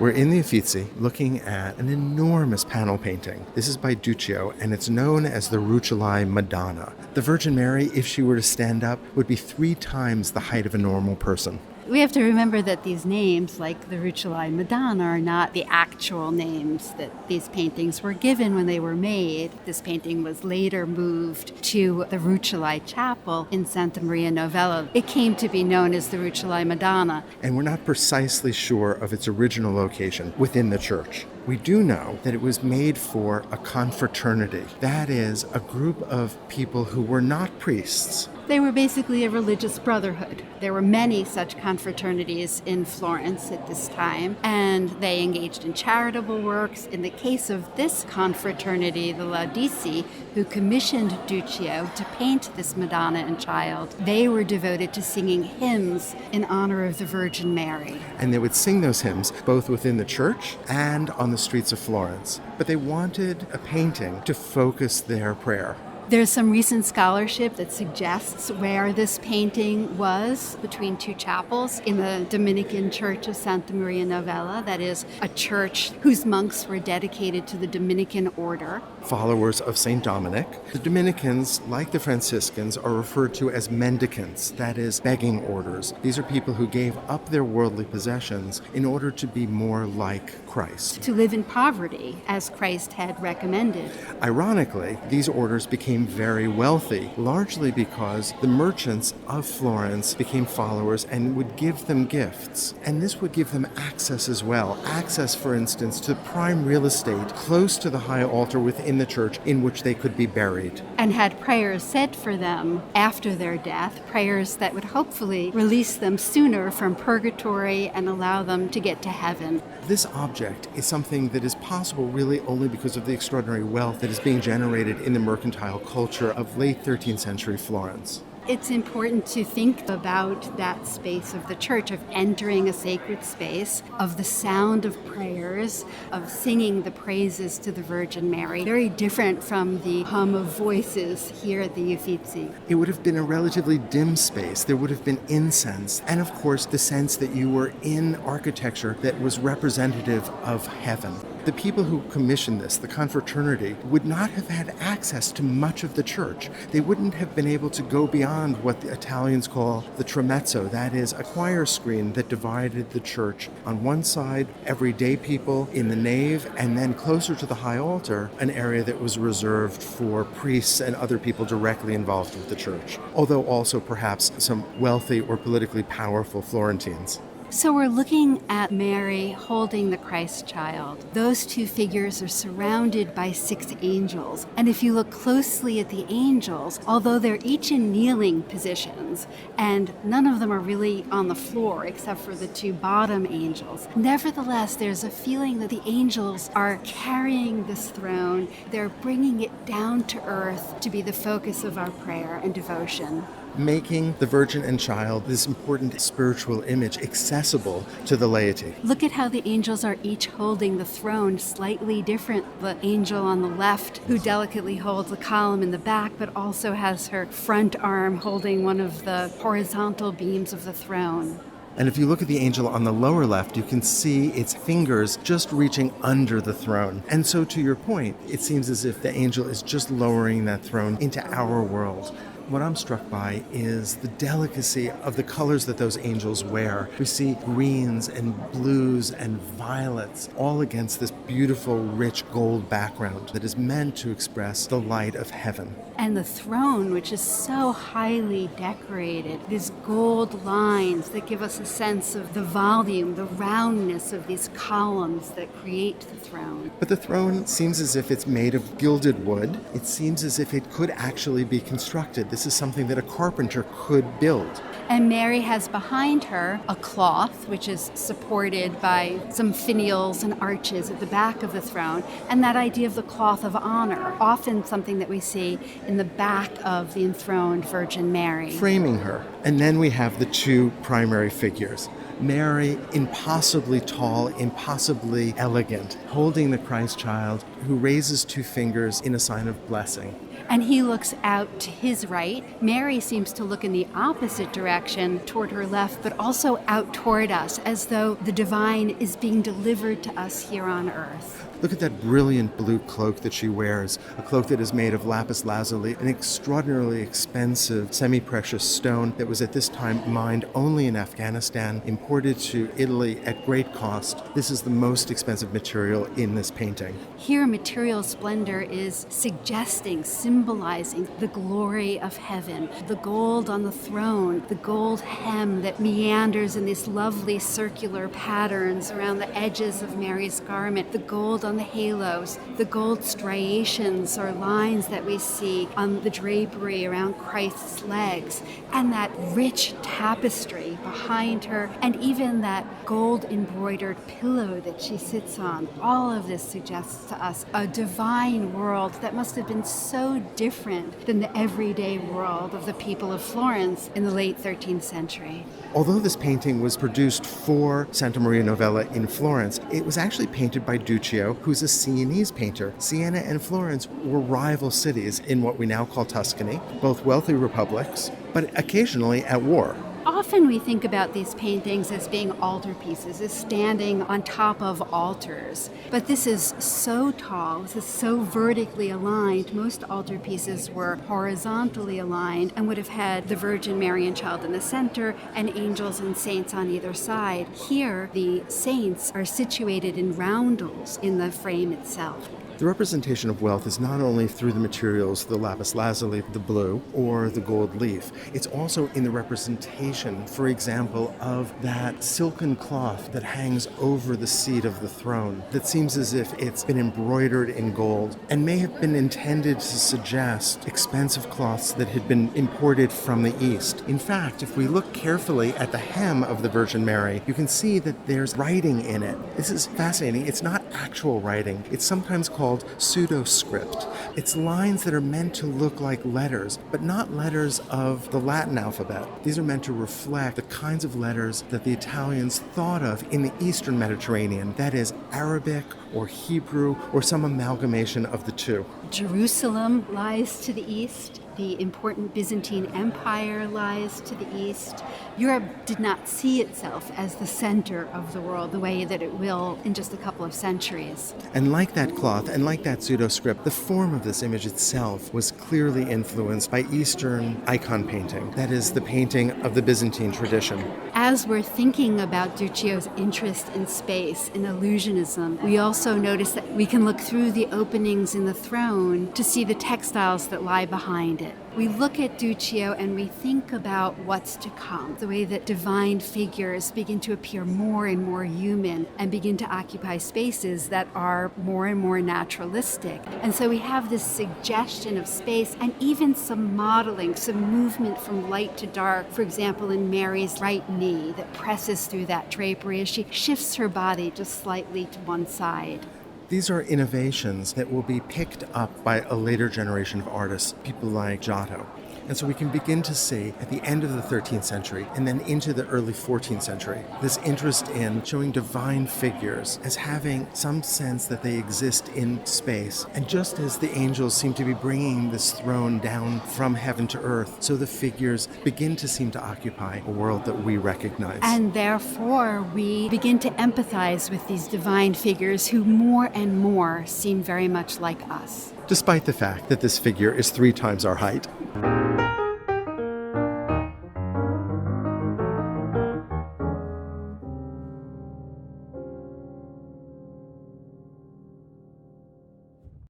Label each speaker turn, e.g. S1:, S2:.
S1: We're in the Uffizi looking at an enormous panel painting. This is by Duccio, and it's known as the Rucellai Madonna. The Virgin Mary, if she were to stand up, would be 3 times the height of a normal person.
S2: We have to remember that these names, like the Rucellai Madonna, are not the actual names that these paintings were given when they were made. This painting was later moved to the Rucellai Chapel in Santa Maria Novella. It came to be known as the Rucellai Madonna.
S1: And we're not precisely sure of its original location within the church. We do know that it was made for a confraternity. That is, a group of people who were not priests.
S2: They were basically a religious brotherhood. There were many such confraternities in Florence at this time, and they engaged in charitable works. In the case of this confraternity, the Uffizi, who commissioned Duccio to paint this Madonna and Child, they were devoted to singing hymns in honor of the Virgin Mary.
S1: And they would sing those hymns both within the church and on the streets of Florence. But they wanted a painting to focus their prayer.
S2: There's some recent scholarship that suggests where this painting was between 2 chapels in the Dominican Church of Santa Maria Novella. That is a church whose monks were dedicated to the Dominican order.
S1: Followers of St. Dominic. The Dominicans, like the Franciscans, are referred to as mendicants, that is, begging orders. These are people who gave up their worldly possessions in order to be more like Christ.
S2: To live in poverty, as Christ had recommended.
S1: Ironically, these orders became very wealthy, largely because the merchants of Florence became followers and would give them gifts. And this would give them access as well. Access, for instance, to prime real estate close to the high altar within the church in which they could be buried.
S2: And had prayers said for them after their death, prayers that would hopefully release them sooner from purgatory and allow them to get to heaven.
S1: This object is something that is possible really only because of the extraordinary wealth that is being generated in the mercantile culture of late 13th century Florence.
S2: It's important to think about that space of the church, of entering a sacred space, of the sound of prayers, of singing the praises to the Virgin Mary. Very different from the hum of voices here at the Uffizi.
S1: It would have been a relatively dim space. There would have been incense, and of course the sense that you were in architecture that was representative of heaven. The people who commissioned this, the confraternity, would not have had access to much of the church. They wouldn't have been able to go beyond what the Italians call the Tremetzo, that is, a choir screen that divided the church. On one side, everyday people in the nave, and then closer to the high altar, an area that was reserved for priests and other people directly involved with the church, although also perhaps some wealthy or politically powerful Florentines.
S2: So we're looking at Mary holding the Christ child. Those 2 figures are surrounded by 6 angels. And if you look closely at the angels, although they're each in kneeling positions, and none of them are really on the floor except for the 2 bottom angels, nevertheless, there's a feeling that the angels are carrying this throne. They're bringing it down to earth to be the focus of our prayer and devotion.
S1: Making the Virgin and Child, this important spiritual image, accessible to the laity.
S2: Look at how the angels are each holding the throne slightly different. The angel on the left, who delicately holds the column in the back, but also has her front arm holding one of the horizontal beams of the throne.
S1: And if you look at the angel on the lower left, you can see its fingers just reaching under the throne. And so to your point, it seems as if the angel is just lowering that throne into our world. What I'm struck by is the delicacy of the colors that those angels wear. We see greens and blues and violets all against this beautiful, rich gold background that is meant to express the light of heaven.
S2: And the throne, which is so highly decorated, these gold lines that give us a sense of the volume, the roundness of these columns that create the throne.
S1: But the throne seems as if it's made of gilded wood. It seems as if it could actually be constructed. This is something that a carpenter could build.
S2: And Mary has behind her a cloth, which is supported by some finials and arches at the back of the throne, and that idea of the cloth of honor, often something that we see in the back of the enthroned Virgin Mary.
S1: Framing her. And then we have the 2 primary figures. Mary, impossibly tall, impossibly elegant, holding the Christ child, who raises 2 fingers in a sign of blessing.
S2: and he looks out to his right. Mary seems to look in the opposite direction toward her left, but also out toward us, as though the divine is being delivered to us here on earth.
S1: Look at that brilliant blue cloak that she wears, a cloak that is made of lapis lazuli, an extraordinarily expensive semi-precious stone that was at this time mined only in Afghanistan, imported to Italy at great cost. This is the most expensive material in this painting.
S2: Here, material splendor is suggesting, symbolizing the glory of heaven. The gold on the throne, the gold hem that meanders in these lovely circular patterns around the edges of Mary's garment, the gold on the halos, the gold striations or lines that we see on the drapery around Christ's legs, and that rich tapestry behind her, and even that gold embroidered pillow that she sits on. All of this suggests to us a divine world that must have been so different than the everyday world of the people of Florence in the late 13th century.
S1: Although this painting was produced for Santa Maria Novella in Florence, it was actually painted by Duccio, who's a Sienese painter. Siena and Florence were rival cities in what we now call Tuscany, both wealthy republics, but occasionally at war.
S2: Often we think about these paintings as being altarpieces, as standing on top of altars. But this is so tall, this is so vertically aligned. Most altarpieces were horizontally aligned and would have had the Virgin Mary and Child in the center and angels and saints on either side. Here, the saints are situated in roundels in the frame itself.
S1: The representation of wealth is not only through the materials, the lapis lazuli, the blue, or the gold leaf. It's also in the representation, for example, of that silken cloth that hangs over the seat of the throne, that seems as if it's been embroidered in gold and may have been intended to suggest expensive cloths that had been imported from the East. In fact, if we look carefully at the hem of the Virgin Mary, you can see that there's writing in it. This is fascinating. It's not actual writing. It's sometimes called pseudo-script. It's lines that are meant to look like letters, but not letters of the Latin alphabet. These are meant to reflect the kinds of letters that the Italians thought of in the Eastern Mediterranean, that is, Arabic or Hebrew or some amalgamation of the two.
S2: Jerusalem lies to the east. The important Byzantine Empire lies to the east. Europe did not see itself as the center of the world the way that it will in just a couple of centuries.
S1: And like that cloth and like that pseudo-script, the form of this image itself was clearly influenced by Eastern icon painting, that is, the painting of the Byzantine tradition.
S2: As we're thinking about Duccio's interest in space, in illusionism, we also notice that we can look through the openings in the throne to see the textiles that lie behind it. We look at Duccio and we think about what's to come, the way that divine figures begin to appear more and more human and begin to occupy spaces that are more and more naturalistic. And so we have this suggestion of space and even some modeling, some movement from light to dark, for example, in Mary's right knee that presses through that drapery as she shifts her body just slightly to one side.
S1: These are innovations that will be picked up by a later generation of artists, people like Giotto. And so we can begin to see at the end of the 13th century and then into the early 14th century, this interest in showing divine figures as having some sense that they exist in space. And just as the angels seem to be bringing this throne down from heaven to earth, so the figures begin to seem to occupy a world that we recognize.
S2: And therefore, we begin to empathize with these divine figures who more and more seem very much like us.
S1: Despite the fact that this figure is 3 times our height.